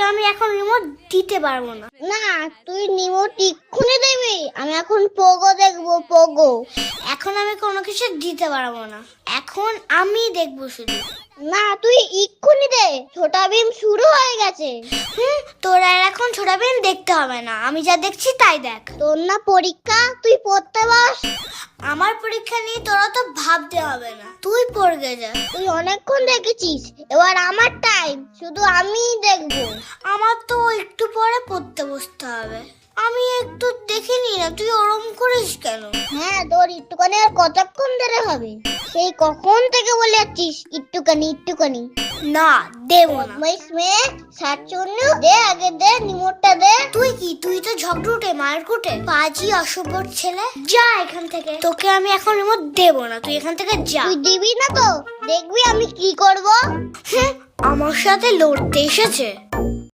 আমি এখন রিমোট দিতে পারবো না। না, তুই রিমোট এক্ষুনি দিবি। আমি এখন পোগো দেখবো, পোগো। এখন আমি কোনো কিছু দিতে পারবো না, এখন আমি দেখবো শুধু। না, তুই এক্ষুনি দে, ছোটা ভীম শুরু হয়ে গেছে। তোর আর এখন ছোটা ভীম দেখতে হবে না, আমি যা দেখছি তাই দেখ। তোর না পরীক্ষা, তুই পড়তে বস। আমার পরীক্ষা নিয়ে তোরা তো ভাবতে হবে না, তুই পড়ে যা। তুই অনেকক্ষণ দেখেছিস, এবার আমার টাইম, শুধু আমিই দেখবো। আমার তো একটু পরে পড়তে বসতে হবে, আমি একটু দেখে নি না, তুই ওরম করিস কেন? হ্যাঁ, তোর একটুখানি আর কতক্ষণ ধরে হবে? সেই কখন থেকে বলে যাচ্ছিস একটুখানি একটুখানি। না, দেবো না। মেয়ে শাকচুন্নি দে, আগে দে রিমোটটা দে। তুই তো ঝগড়ুটে মারকুটে পাজি অসভ্যর ছেলে, যা এখান থেকে। তোকে আমি এখন রিমোট দেবো না, তুই এখান থেকে যা। তুই দিবি না তো দেখবি আমি কি করব। আমার সাথে লড়তে এসেছে।